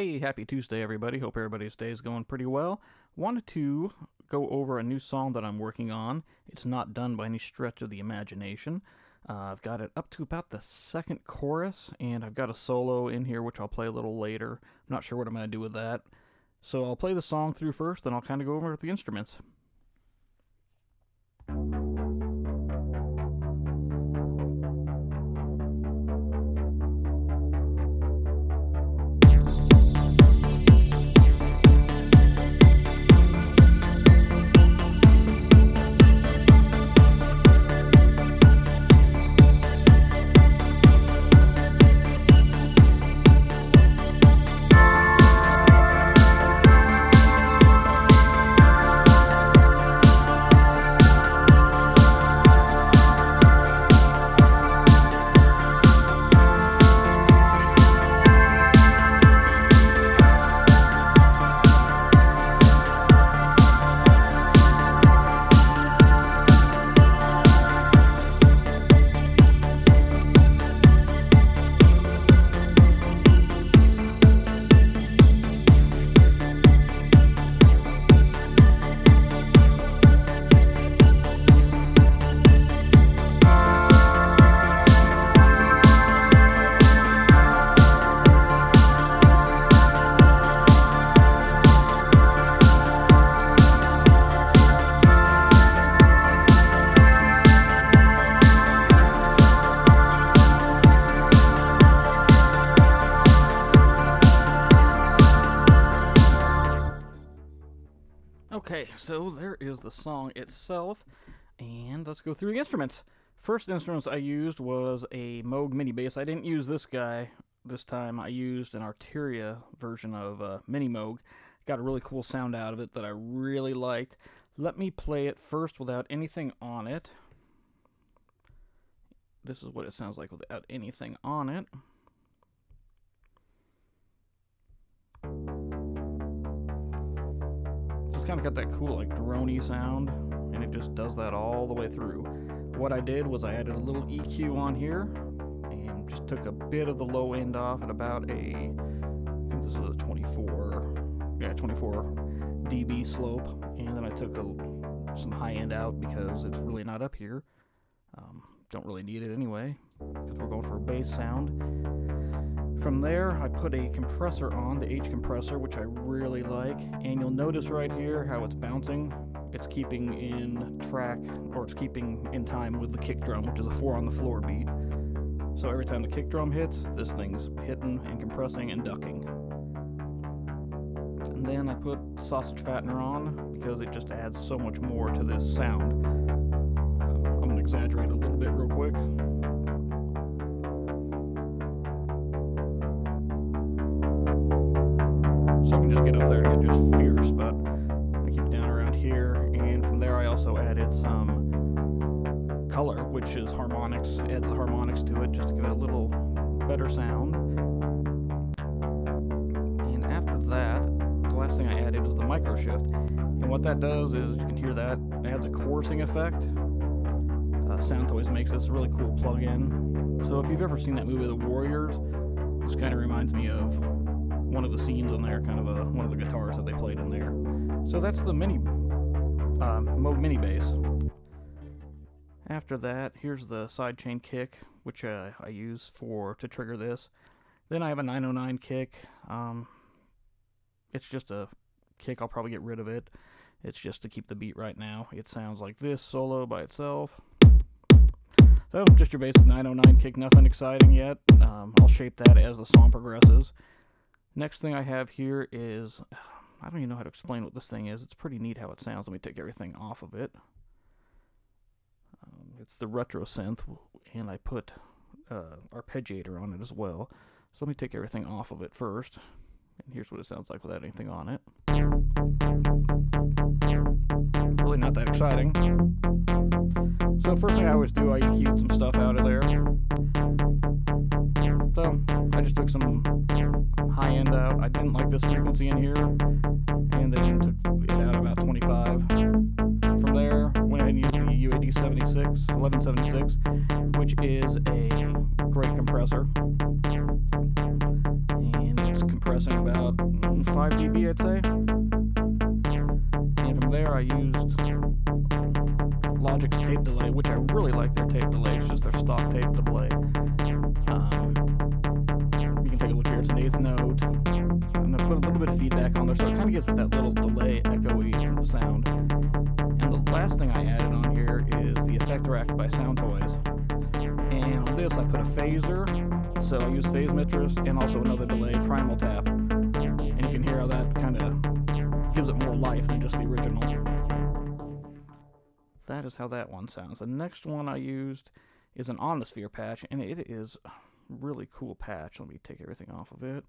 Hey, happy Tuesday, everybody. Hope everybody's day is going pretty well. Wanted to go over a new song that I'm working on. It's not done by any stretch of the imagination. I've got it up to about the second chorus, and I've got a solo in here, which I'll play a little later. I'm not sure what I'm going to do with that. So I'll play the song through first, then I'll kind of go over the instruments. Okay, so there is the song itself, and let's go through the instruments. First instruments I used was a Moog mini bass. I didn't use this guy this time. I used an Arteria version of Mini Moog. Got a really cool sound out of it that I really liked. Let me play it first without anything on it. This is what it sounds like without anything on it. It's kind of got that cool like droney sound, and it just does that all the way through. What I did was I added a little EQ on here and just took a bit of the low end off at about I think this is a 24 dB slope, and then I took some high end out because it's really not up here. Don't really need it anyway because we're going for a bass sound. From there, I put a compressor on, the H compressor, which I really like, and you'll notice right here how it's bouncing. It's keeping in track, or it's keeping in time with the kick drum, which is a 4 on the floor beat. So every time the kick drum hits, this thing's hitting and compressing and ducking. And then I put sausage fattener on because it just adds so much more to this sound. I'm going to exaggerate a little bit real quick. So I can just get up there and get just fierce, but I keep it down around here, and from there I also added some color, which is harmonics, adds the harmonics to it just to give it a little better sound. And after that, the last thing I added is the micro shift, and what that does is, you can hear that, it adds a chorusing effect. Synthwave makes this a really cool plug-in. So if you've ever seen that movie The Warriors, this kind of reminds me of one of the scenes in there, kind of one of the guitars that they played in there. So that's the Moog mini bass. After that, here's the sidechain kick, which I use to trigger this. Then I have a 909 kick. It's just a kick. I'll probably get rid of it. It's just to keep the beat right now. It sounds like this solo by itself. So just your basic 909 kick, nothing exciting yet. I'll shape that as the song progresses. Next thing I have here is, I don't even know how to explain what this thing is. It's pretty neat how it sounds. Let me take everything off of it. It's the retro synth, and I put arpeggiator on it as well. So let me take everything off of it first. And here's what it sounds like without anything on it. Really not that exciting. So first thing I always do, I EQ'd some stuff out of there. So I just took some high end out. I didn't like this frequency in here, and then took it out about 25. From there, went ahead and used the UAD 1176, which is a great compressor, and it's compressing about about 5 dB, I'd say. And from there I used Logic's tape delay, which I really like their tape delay. It's just their stock tape delay. You can take a look here. It's an eighth note. I'm going to put a little bit of feedback on there, so it kind of gives it that little delay, echoey sound. And the last thing I added on here is the effect rack by Synthwave. And on this I put a phaser, so I use phase mistress and also another delay, primal tap. And you can hear how that kind of gives it more life than just the original. That is how that one sounds. The next one I used is an Omnisphere patch, and it is a really cool patch. Let me take everything off of it.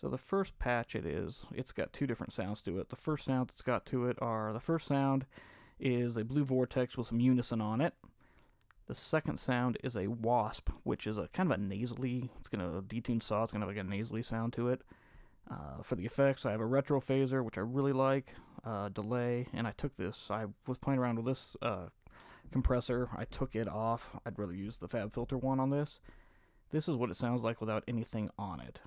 So the first patch it's got two different sounds to it. The first sound it's got to it the first sound is a blue vortex with some unison on it. The second sound is a wasp, which is a kind of a nasally, it's going to detune saw, it's going to have like a nasally sound to it. For the effects, I have a retro phaser, which I really like, delay, and I was playing around with this compressor. I took it off. I'd rather use the Fab Filter one on this. This is what it sounds like without anything on it.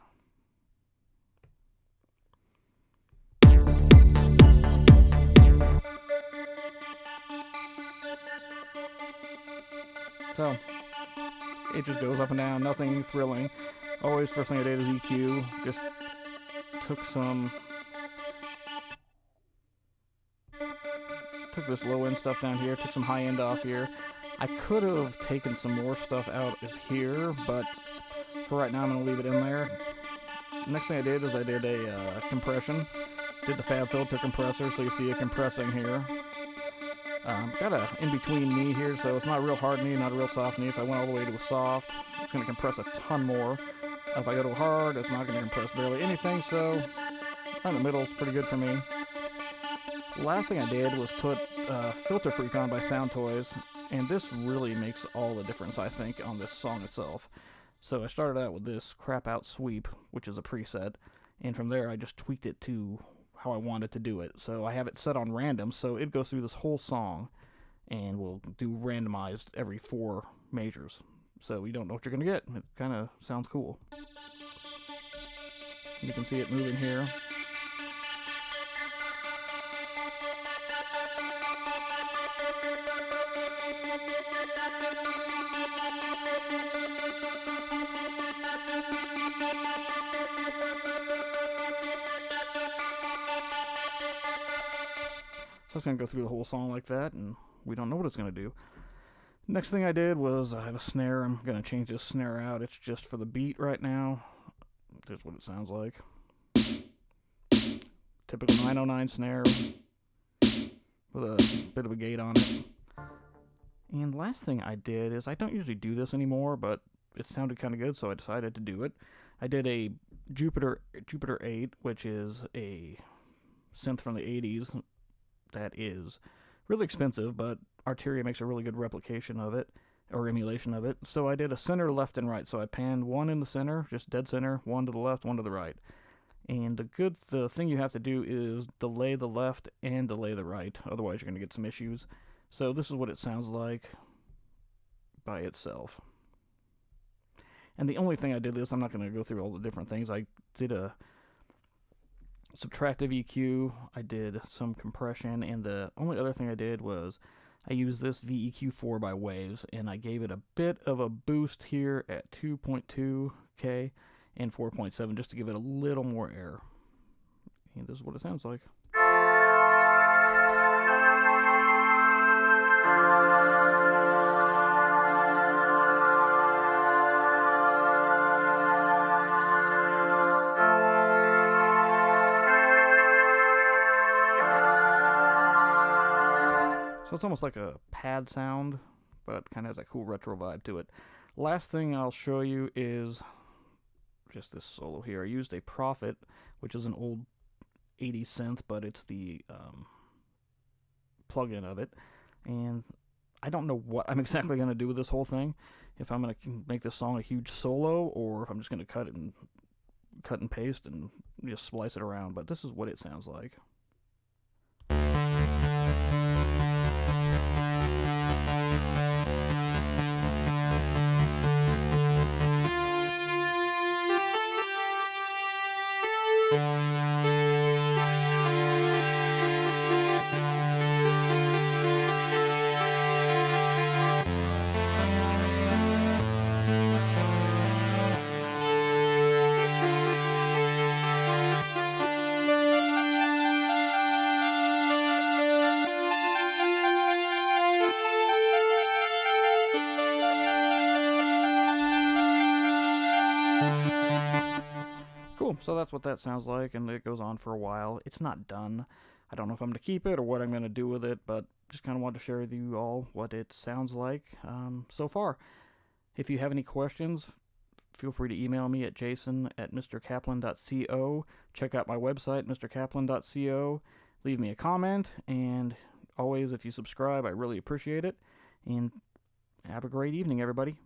So, it just goes up and down, nothing thrilling. Always, first thing I did is EQ, just took this low end stuff down here, took some high end off here. I could have taken some more stuff out of here, but for right now I'm going to leave it in there. Next thing I did is I did a compression, did the Fab Filter compressor, so you see it compressing here. Got a in-between knee here, so it's not a real hard knee, not a real soft knee. If I went all the way to a soft, it's going to compress a ton more. If I go to hard, it's not going to compress barely anything, so right in the middle is pretty good for me. The last thing I did was put Filter Freak on by Synthwave, and this really makes all the difference, I think, on this song itself. So I started out with this Crap Out Sweep, which is a preset, and from there I just tweaked it to how I wanted to do it. So I have it set on random, so it goes through this whole song, and we'll do randomized every 4 measures. So you don't know what you're going to get. It kind of sounds cool. You can see it moving here. So it's going to go through the whole song like that, and we don't know what it's going to do. Next thing I did was I have a snare. I'm going to change this snare out. It's just for the beat right now. There's what it sounds like. Typical 909 snare with a bit of a gate on it. And last thing I did is, I don't usually do this anymore, but it sounded kind of good, so I decided to do it. I did a Jupiter 8, which is a synth from the 80s that is really expensive, but Arteria makes a really good replication of it, or emulation of it. So I did a center, left, and right. So I panned one in the center, just dead center, one to the left, one to the right. And the thing you have to do is delay the left and delay the right, otherwise you're going to get some issues. So this is what it sounds like by itself. And the only thing I did is, I'm not going to go through all the different things. I did a subtractive EQ, I did some compression, and the only other thing I did was I used this VEQ4 by Waves, and I gave it a bit of a boost here at 2.2K and 4.7 just to give it a little more air. And this is what it sounds like. So it's almost like a pad sound, but kind of has that cool retro vibe to it. Last thing I'll show you is just this solo here. I used a Prophet, which is an old 80s synth, but it's the plug-in of it. And I don't know what I'm exactly going to do with this whole thing. If I'm going to make this song a huge solo, or if I'm just going to cut and paste and just splice it around. But this is what it sounds like. Cool, so that's what that sounds like, and it goes on for a while. It's not done. I don't know if I'm going to keep it or what I'm going to do with it, but just kind of wanted to share with you all what it sounds like so far. If you have any questions, feel free to email me at jason@mrkaplan.co. Check out my website, mrkaplan.co. Leave me a comment, and always, if you subscribe, I really appreciate it. And have a great evening, everybody.